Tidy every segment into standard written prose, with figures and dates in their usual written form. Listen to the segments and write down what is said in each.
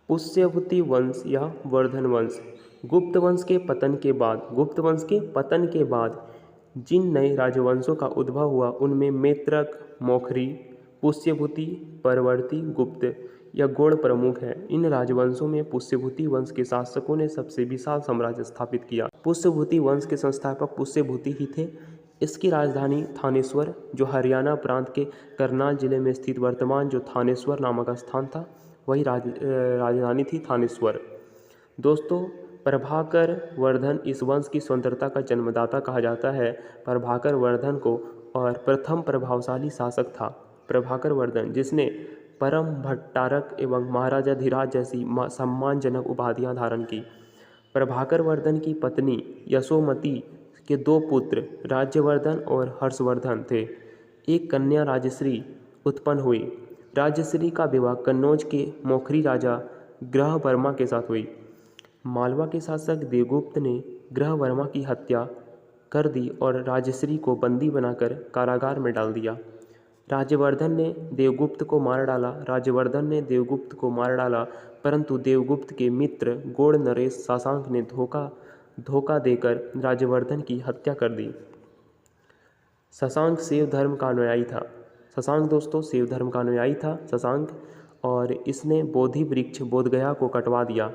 पुष्यभूति वंश या वर्धन वंश। गुप्त वंश के पतन के बाद जिन नए राजवंशों का उद्भव हुआ उनमें मैत्रक, मौखरी, पुष्यभूति, परवर्ती, गुप्त या गौड़ प्रमुख है। इन राजवंशों में पुष्यभूति वंश के शासकों ने सबसे विशाल साम्राज्य स्थापित किया। पुष्यभूति वंश के संस्थापक पुष्यभूति ही थे। इसकी राजधानी थानेश्वर, जो हरियाणा प्रांत के करनाल जिले में स्थित वर्तमान जो थानेश्वर नामक स्थान था, वही राजधानी थी थानेश्वर। दोस्तों, प्रभाकर वर्धन इस वंश की स्वतंत्रता का जन्मदाता कहा जाता है। प्रभाकर वर्धन को और प्रथम प्रभावशाली शासक था प्रभाकर वर्धन, जिसने परम भट्टारक एवं महाराजाधिराज जैसी सम्मानजनक उपाधियां धारण की। प्रभाकर वर्धन की पत्नी यशोमती के 2 पुत्र राज्यवर्धन और हर्षवर्धन थे। एक कन्या राजश्री उत्पन्न हुई। राजश्री का विवाह कन्नौज के मौखरी राजा ग्रहवर्मा के साथ हुई। मालवा के शासक देवगुप्त ने ग्रहवर्मा की हत्या कर दी और राजश्री को बंदी बनाकर कारागार में डाल दिया। राज्यवर्धन ने देवगुप्त को मार डाला, परंतु देवगुप्त के मित्र गौड़ नरेश शशांक ने धोखा देकर राज्यवर्धन की हत्या कर दी। शशांक शैव धर्म का अनुयायी था। शशांक, और इसने बोधि वृक्ष बोधगया को कटवा दिया।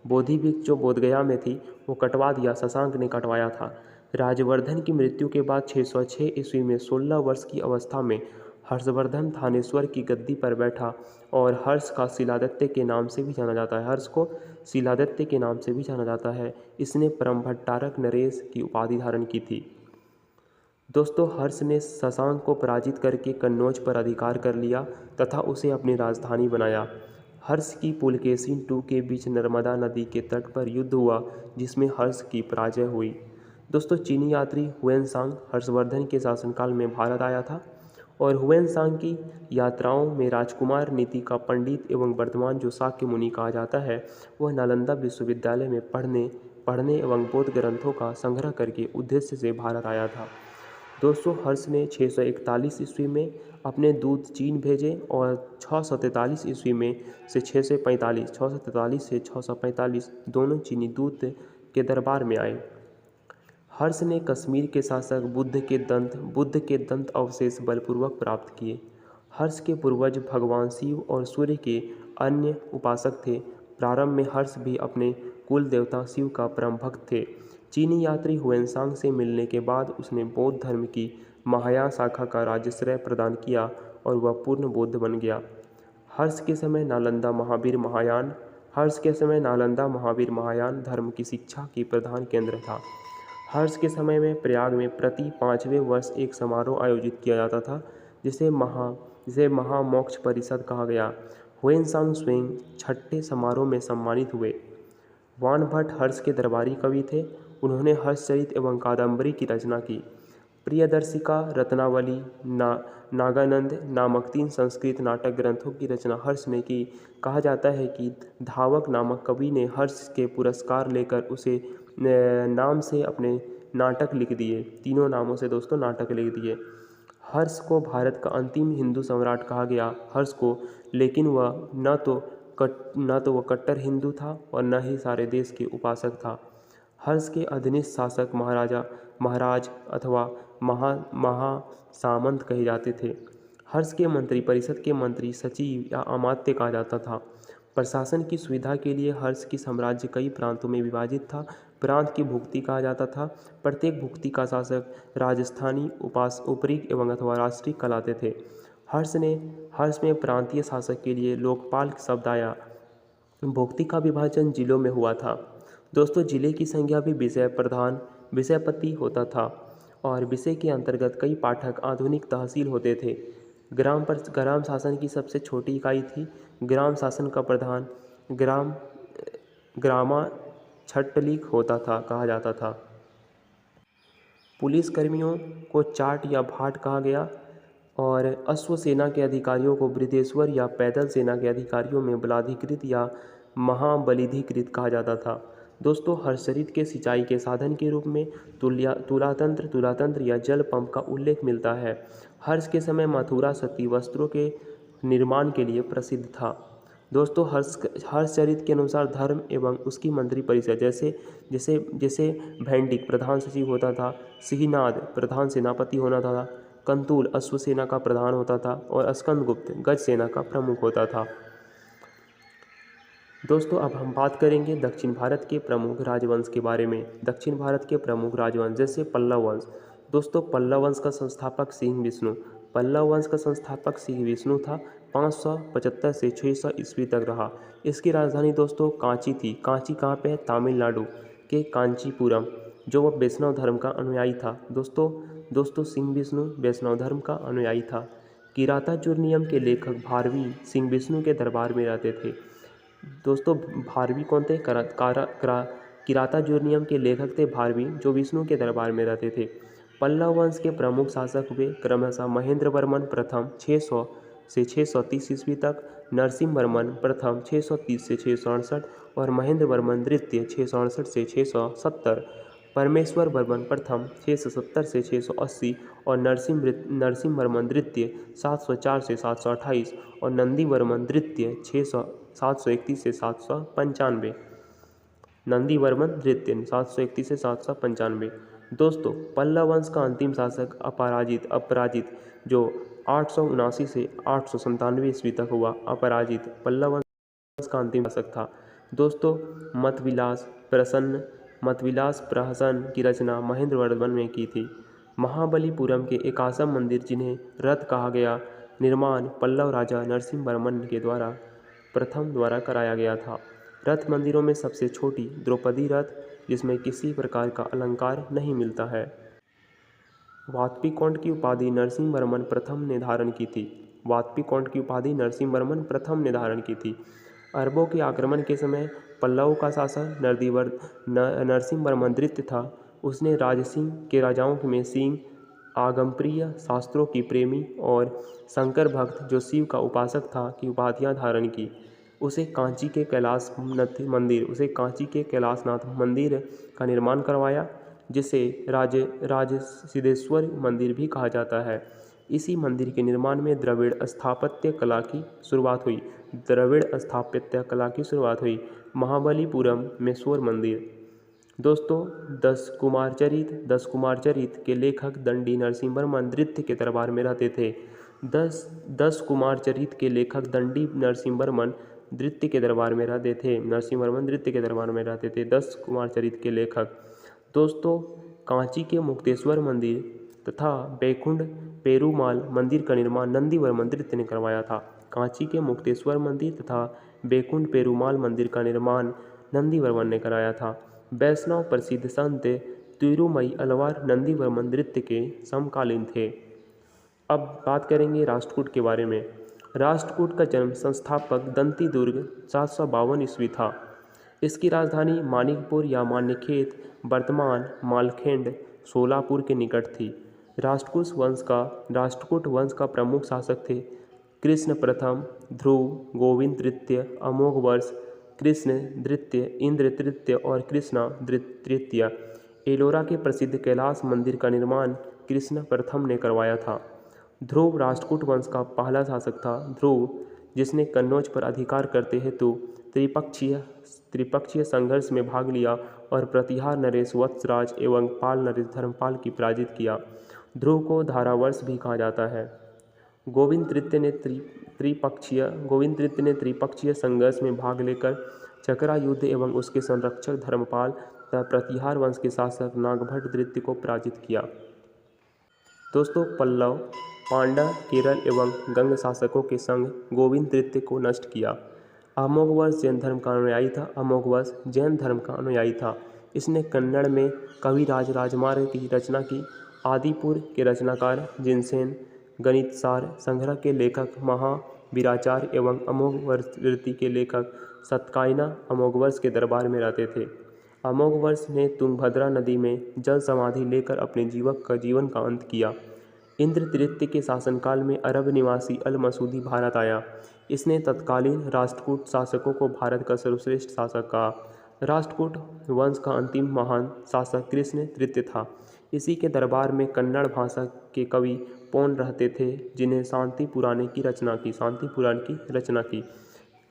बोधि वृक्ष जो बोधगया में थी वो कटवा दिया, शशांक ने कटवाया था। राजवर्धन की मृत्यु के बाद 606 ईस्वी में 16 वर्ष की अवस्था में हर्षवर्धन थानेश्वर की गद्दी पर बैठा और हर्ष को शिलादित्य के नाम से भी जाना जाता है। इसने परम भट्टारक नरेश की उपाधि धारण की थी। दोस्तों, हर्ष ने शशांक को पराजित करके कन्नौज पर अधिकार कर लिया तथा उसे अपनी राजधानी बनाया। हर्ष की पुलकेशिन II के बीच नर्मदा नदी के तट पर युद्ध हुआ, जिसमें हर्ष की पराजय हुई। दोस्तों, चीनी यात्री हुएनसांग हर्षवर्धन के शासनकाल में भारत आया था और हुएनसांग की यात्राओं में राजकुमार नीति का पंडित एवं वर्तमान जो शाक्य मुनि कहा जाता है, वह नालंदा विश्वविद्यालय में पढ़ने एवं बौद्ध ग्रंथों का संग्रह करके उद्देश्य से भारत आया था। दोस्तों, हर्ष ने 641 ईस्वी में अपने दूत चीन भेजे और 643 ईस्वी में से 645 दोनों चीनी दूत के दरबार में आए। हर्ष ने कश्मीर के शासक बुद्ध के दंत अवशेष बलपूर्वक प्राप्त किए। हर्ष के पूर्वज भगवान शिव और सूर्य के अन्य उपासक थे। प्रारंभ में हर्ष भी अपने कुल देवता शिव का परम भक्त थे। चीनी यात्री हुएनसांग से मिलने के बाद उसने बौद्ध धर्म की महायान शाखा का राज्याश्रय प्रदान किया और वह पूर्ण बौद्ध बन गया। हर्ष के समय नालंदा महावीर महायान धर्म की शिक्षा की प्रधान केंद्र था। हर्ष के समय में प्रयाग में प्रति 5वें वर्ष एक समारोह आयोजित किया जाता था, जिसे महामोक्ष परिषद कहा गया। हुएनसांग स्वयं 6ठे समारोह में सम्मानित हुए। वानभट्ट हर्ष के दरबारी कवि थे। उन्होंने हर्षचरित एवं कादंबरी की रचना की। प्रियदर्शिका, रत्नावली, नागानंद नामक 3 संस्कृत नाटक ग्रंथों की रचना हर्ष ने की। कहा जाता है कि धावक नामक कवि ने हर्ष के पुरस्कार लेकर उसे नाम से अपने नाटक लिख दिए। तीनों नामों से दोस्तों नाटक लिख दिए। हर्ष को भारत का अंतिम हिंदू सम्राट कहा गया। हर्ष को, लेकिन वह न तो वह कट्टर हिंदू था और न ही सारे देश के उपासक था। हर्ष के अधीनस्थ शासक महाराज अथवा महासामंत कहे जाते थे। हर्ष के मंत्रिपरिषद के मंत्री सचिव या अमात्य कहा जाता था। प्रशासन की सुविधा के लिए हर्ष की साम्राज्य कई प्रांतों में विभाजित था। प्रांत की भुक्ति कहा जाता था। प्रत्येक भुक्ति का शासक राजस्थानी, उपरिक एवं अथवा राष्ट्रीय कहलाते थे। हर्ष में प्रांतीय शासक के लिए लोकपाल शब्द आया। भुक्ति का विभाजन जिलों में हुआ था। दोस्तों, जिले की संख्या भी विषयपति होता था और विषय के अंतर्गत कई पाठक आधुनिक तहसील होते थे। ग्राम शासन की सबसे छोटी इकाई थी। ग्राम शासन का प्रधान ग्रामा छटलिक होता था कहा जाता था। पुलिस कर्मियों को चाट या भाट कहा गया और अश्व सेना के अधिकारियों को बृहदेश्वर या पैदल सेना के अधिकारियों में बलाधिकृत या महाबलिधिकृत कहा जाता था। दोस्तों, हर्षचरित के सिंचाई के साधन के रूप में तुलातंत्र या जल पंप का उल्लेख मिलता है। हर्ष के समय मथुरा सती वस्त्रों के निर्माण के लिए प्रसिद्ध था। दोस्तों हर्षचरित के अनुसार धर्म एवं उसकी मंत्री परिषद जैसे जैसे जैसे भैंडिक प्रधान सचिव होता था, सिंहनाद प्रधान सेनापति होना था, कंतूल अश्वसेना का प्रधान होता था और स्कंदगुप्त गज सेना का प्रमुख होता था। दोस्तों अब हम बात करेंगे दक्षिण भारत के प्रमुख राजवंश के बारे में। दक्षिण भारत के प्रमुख राजवंश जैसे पल्लव वंश। दोस्तों पल्लव वंश का संस्थापक सिंह विष्णु। पल्लव वंश का संस्थापक सिंह विष्णु था। 575 से 600 ईस्वी तक रहा। इसकी राजधानी दोस्तों कांची थी। कांची कहाँ पे है? तमिलनाडु के कांचीपुरम, जो वह वैष्णव धर्म का अनुयायी था। दोस्तों सिंह विष्णु वैष्णव धर्म का अनुयायी था। किरातार्जुनीयम के लेखक भारवी सिंह विष्णु के दरबार में रहते थे। दोस्तों भारवी कौन थे? किरातार्जुनीयम के लेखक थे भारवी, जो विष्णु के दरबार में रहते थे। पल्लव वंश के प्रमुख शासक हुए क्रमशः महेंद्र वर्मन प्रथम 600 से 630 ईस्वी तक, नरसिंह वर्मन प्रथम 630 से 668 और महेंद्र वर्मन द्वितीय 668 से 670। परमेश्वर वर्मन प्रथम 670 से 680 और नरसिंह वर्मन द्वितीय 704 से 728 और नंदी वर्मन द्वितीय 731 से 795। नंदी वर्मन द्वितीय 731 से 795। दोस्तों पल्लव वंश का अंतिम शासक अपराजित जो 879 से 897 ईस्वी तक हुआ। अपराजित पल्लव वंश का अंतिम शासक था। दोस्तों मतविलास प्रहसन की रचना महेंद्र वर्मन ने की थी। महाबलीपुरम के एकाशम मंदिर, जिन्हें रथ कहा गया, निर्माण पल्लव राजा नरसिंह वर्मन के प्रथम द्वारा कराया गया था। रथ मंदिरों में सबसे छोटी द्रौपदी रथ, जिसमें किसी प्रकार का अलंकार नहीं मिलता है। वात्पिकोंड की उपाधि नरसिंह वर्मन प्रथम ने धारण की थी। वात्पिकोंड की उपाधि नरसिंह वर्मन प्रथम ने धारण की थी। अरबों के आक्रमण के समय पल्लव का शासक नरसिंह वर्मन द्वितीय था। उसने राजसिंह के राजाओं में सिंह, आगमप्रिय, शास्त्रों की प्रेमी और शंकर भक्त, जो शिव का उपासक था, की उपाधियां धारण की। उसे कांची के कैलाशनाथ मंदिर का निर्माण करवाया, जिसे राजसिद्धेश्वर मंदिर भी कहा जाता है। इसी मंदिर के निर्माण में द्रविड़ स्थापत्य कला की शुरुआत हुई। महाबलीपुरम में स्वर्ण मंदिर। दोस्तों दस कुमार चरित के लेखक दंडी नरसिंह वर्मन द्वितीय के दरबार में रहते थे। दस कुमार चरित के लेखक दंडी नरसिंह वर्मन द्वितीय के दरबार में रहते थे। नरसिंह वर्मन द्वितीय के दरबार में रहते थे 10 कुमार चरित के लेखक। दोस्तों कांची के मुक्तेश्वर मंदिर तथा बैकुंठ पेरुमाल मंदिर का निर्माण नंदी वर्मन द्वितीय ने करवाया था। कांची के मुक्तेश्वर मंदिर तथा बैकुंठ पेरुमाल मंदिर का निर्माण नंदी वर्मन ने कराया था। वैष्णव प्रसिद्ध संत तिरुमई अलवार नंदी वर्मन द्वितीय के समकालीन थे। अब बात करेंगे राष्ट्रकूट के बारे में। राष्ट्रकूट का जन्म संस्थापक दंती दुर्ग 752 ईस्वी था। इसकी राजधानी मानिकपुर या मान्यखेत, वर्तमान मालखेंड, सोलापुर के निकट थी। राष्ट्रकूट वंश का प्रमुख शासक थे कृष्ण प्रथम, ध्रुव, गोविंद तृतीय, अमोघ वर्ष, कृष्ण द्वितीय, इंद्र तृतीय और कृष्णा तृतीय। एलोरा के प्रसिद्ध कैलाश मंदिर का निर्माण कृष्ण प्रथम ने करवाया था। ध्रुव राष्ट्रकूट वंश का पहला शासक था। ध्रुव, जिसने कन्नौज पर अधिकार करते हेतु त्रिपक्षीय संघर्ष में भाग लिया और प्रतिहार नरेश वत्सराज एवं पाल नरेश धर्मपाल की पराजित किया। ध्रुव को धारावर्ष भी कहा जाता है। गोविंद तृतीय ने त्रिपक्षीय संघर्ष में भाग लेकर चकरा युद्ध एवं उसके संरक्षक धर्मपाल तथा प्रतिहार वंश के शासक नागभट्ट तृतीय को पराजित किया। दोस्तों पल्लव, पांड्य, केरल एवं गंग शासकों के संग गोविंद तृतीय को नष्ट किया। अमोघवर्ष जैन धर्म का अनुयायी था। इसने कन्नड़ में कविराज राजमार्ग की रचना की। आदिपुर के रचनाकार जिनसेन, गणितसार संग्रह के लेखक महावीराचार्य एवं अमोघवर्ष के लेखक सत्कायना अमोघवर्ष के दरबार में रहते थे। अमोघवर्ष ने तुंगभद्रा नदी में जल समाधि लेकर अपने जीवन का अंत किया। इंद्र तृतीय के शासनकाल में अरब निवासी अल मसूदी भारत आया। इसने तत्कालीन राष्ट्रकूट शासकों को भारत का सर्वश्रेष्ठ शासक कहा। राष्ट्रकूट वंश का अंतिम महान शासक कृष्ण तृतीय था। इसी के दरबार में कन्नड़ भाषा के कवि पौंड रहते थे, जिन्हें शांति पुराण की रचना की।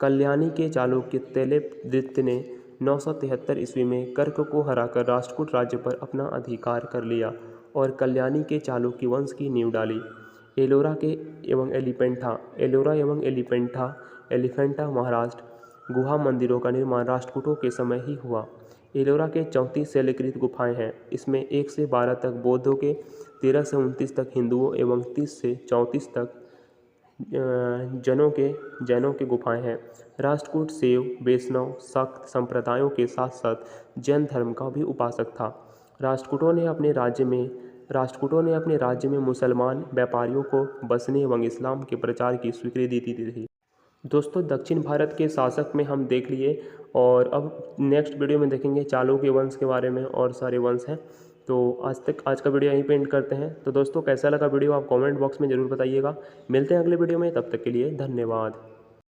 कल्याणी के चालुक्य तैलपदित्य ने 973 ईस्वी में कर्क को हराकर राष्ट्रकूट राज्य पर अपना अधिकार कर लिया और कल्याणी के चालुक्य वंश की नींव डाली। एलोरा एवं एलिफेंटा महाराष्ट्र गुहा मंदिरों का निर्माण राष्ट्रकूटों के समय ही हुआ। एलोरा के 34 शैलकृत गुफाएं हैं। इसमें 1 से 12 तक बौद्धों के, 13 से 29 तक हिंदुओं एवं 30 से 34 तक जैनों के गुफाएं हैं। राष्ट्रकूट शैव, वैष्णव, शाक्त संप्रदायों के साथ साथ जैन धर्म का भी उपासक था। राष्ट्रकूटों ने अपने राज्य में मुसलमान व्यापारियों को बसने एवं इस्लाम के प्रचार की स्वीकृति दी थी। दोस्तों, दक्षिण भारत के शासक में हम देख लिए और अब नेक्स्ट वीडियो में देखेंगे चालुक्य वंश के बारे में और सारे वंश हैं। तो आज का वीडियो यहीं पे एंड करते हैं। तो दोस्तों, कैसा लगा वीडियो आप कमेंट बॉक्स में ज़रूर बताइएगा। मिलते हैं अगले वीडियो में, तब तक के लिए धन्यवाद।